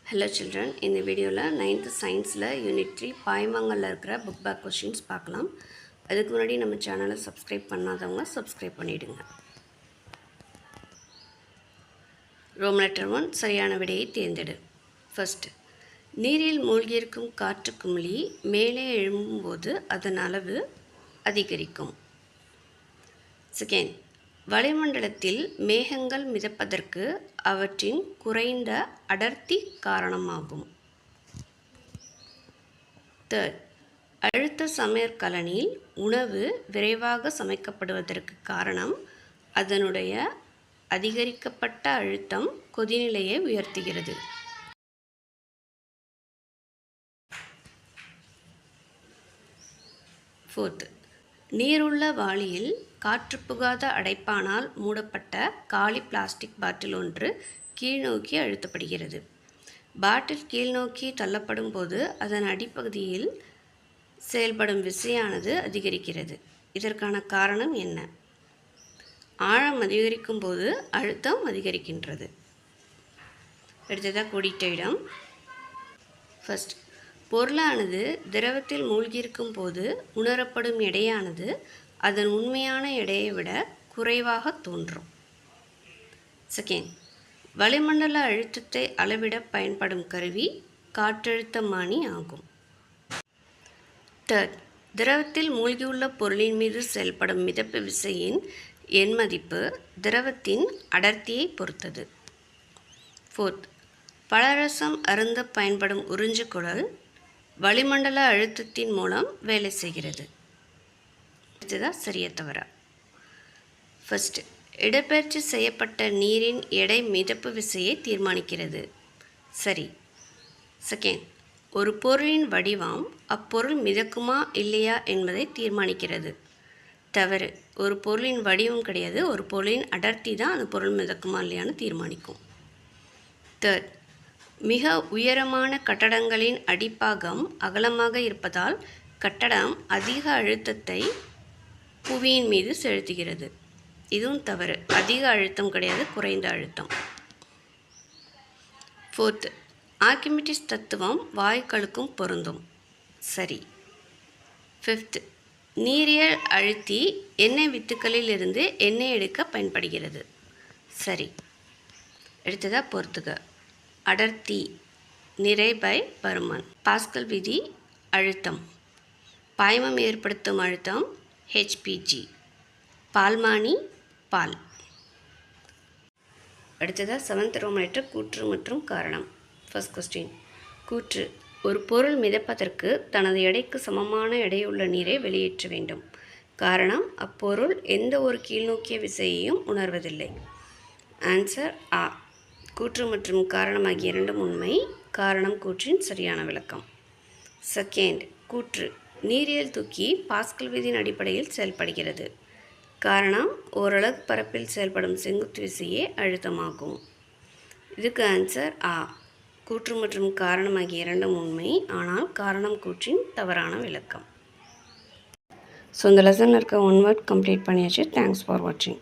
Hello children, இந்த வீடியோவில் 9th சயின்ஸில் யூனிட் 3 பாய்மங்களில் இருக்கிற புக் பேக் கொஷின்ஸ் பார்க்கலாம். அதுக்கு முன்னாடி நம்ம சேனலை சப்ஸ்கிரைப் பண்ணாதவங்க சப்ஸ்கிரைப் பண்ணிவிடுங்க. ரோம் லெட்டர் 1 சரியான விடையை தேர்ந்தெடு. ஃபர்ஸ்ட், நீரில் மூழ்கியிருக்கும் காற்று குமிழி மேலே எழும்பும்போது அதன் அளவு அதிகரிக்கும். செகண்ட், வளிமண்டலத்தில் மேகங்கள் மிதப்பதற்கு அவற்றின் குறைந்த அடர்த்தி காரணமாகும். தேர்ட், அழுத்த சமையற்கலனில் உணவு விரைவாக சமைக்கப்படுவதற்கு காரணம் அதனுடைய அதிகரிக்கப்பட்ட அழுத்தம் கொதிநிலையை உயர்த்துகிறது. ஃபோர்த், நீருள்ள வாளியில் காற்று புகாத அடைப்பானால் மூடப்பட்ட காலி பிளாஸ்டிக் பாட்டில் ஒன்று கீழ்நோக்கி அழுத்தப்படுகிறது. பாட்டில் கீழ்நோக்கி தள்ளப்படும் போது அதன் அடிப்பகுதியில் செயல்படும் விசையானது அதிகரிக்கிறது. இதற்கான காரணம் என்ன? ஆழம் அதிகரிக்கும் போது அழுத்தம் அதிகரிக்கின்றது. அடுத்ததாக கூடிட்ட இடம். ஃபர்ஸ்ட், பொருளானது திரவத்தில் மூழ்கியிருக்கும் போது உணரப்படும் எடையானது அதன் உண்மையான எடையை விட குறைவாக தோன்றும். செகண்ட், வளிமண்டல அழுத்தத்தை அளவிட பயன்படும் கருவி காற்றழுத்தமானி ஆகும். தேர்ட், திரவத்தில் மூழ்கியுள்ள பொருளின் மீது செயல்படும் மிதப்பு விசையின் எண் மதிப்பு திரவத்தின் அடர்த்தியை பொறுத்தது. ஃபோர்த், பழரசம் அருந்த பயன்படும் உறிஞ்சுக்குழல் வளிமண்டல அழுத்தத்தின் மூலம் வேலை செய்கிறது. இதுதான் சரியா தவறா? ஃபர்ஸ்ட், இடப்பெயர்ச்சி செய்யப்பட்ட நீரின் எடை மிதப்பு விசையை தீர்மானிக்கிறது. சரி. செகண்ட், ஒரு பொருளின் வடிவம் அப்பொருள் மிதக்குமா இல்லையா என்பதை தீர்மானிக்கிறது. தவறு. ஒரு பொருளின் வடிவம் கிடையாது, ஒரு பொருளின் அடர்த்தி தான் அந்த பொருள் மிதக்குமா இல்லையான்னு தீர்மானிக்கும். தேர்ட், மிக உயரமான கட்டடங்களின் அடிப்பாகம் அகலமாக இருப்பதால் கட்டடம் அதிக அழுத்தத்தை புவியின் மீது செலுத்துகிறது. இதுவும் தவறு. அதிக அழுத்தம் கிடையாது, குறைந்த அழுத்தம். ஃபோர்த், ஆர்க்கிமிடிஸ் தத்துவம் வாயுக்களுக்கும் பொருந்தும். சரி. ஃபிஃப்த், நீரியல் அழுத்தி எண்ணெய் வித்துக்களில் இருந்து எண்ணெய் எடுக்க பயன்படுகிறது. சரி. அடுத்ததாக பொறுத்துக. அடர்த்தி நிறை பை பருமன். பாஸ்கல் விதி அழுத்தம். பாய்மம் ஏற்படுத்தும் அழுத்தம் HPG. பால்மானி பால். அடுத்ததாக 7th ரோம் லெட்டர் கூற்று மற்றும் காரணம். First question. கூற்று: ஒரு பொருள் மிதப்பதற்கு தனது எடைக்கு சமமான எடையுள்ள நீரை வெளியேற்ற வேண்டும். காரணம், அப்பொருள் எந்த ஒரு கீழ்நோக்கிய விசையையும் உணர்வதில்லை. ஆன்சர் ஆ. கூற்று மற்றும் காரணம் ஆகிய இரண்டும் உண்மை. காரணம் கூற்றின் சரியான விளக்கம். செகண்ட், கூற்று: நீரியல் தூக்கி பாஸ்கல் விதியின் அடிப்படையில் செயல்படுகிறது. காரணம், ஓரளவு பரப்பில் செயல்படும் செங்குத்து விசையே அழுத்தமாகும். இதுக்கு ஆன்சர் ஆ. கூற்று மற்றும் காரணம் ஆகிய இரண்டும் உண்மை, ஆனால் காரணம் கூற்றின் தவறான விளக்கம். ஸோ இந்த லெசனில் இருக்க 1 வேர்ட் கம்ப்ளீட் பண்ணியாச்சு. தேங்க்ஸ் ஃபார் வாட்சிங்.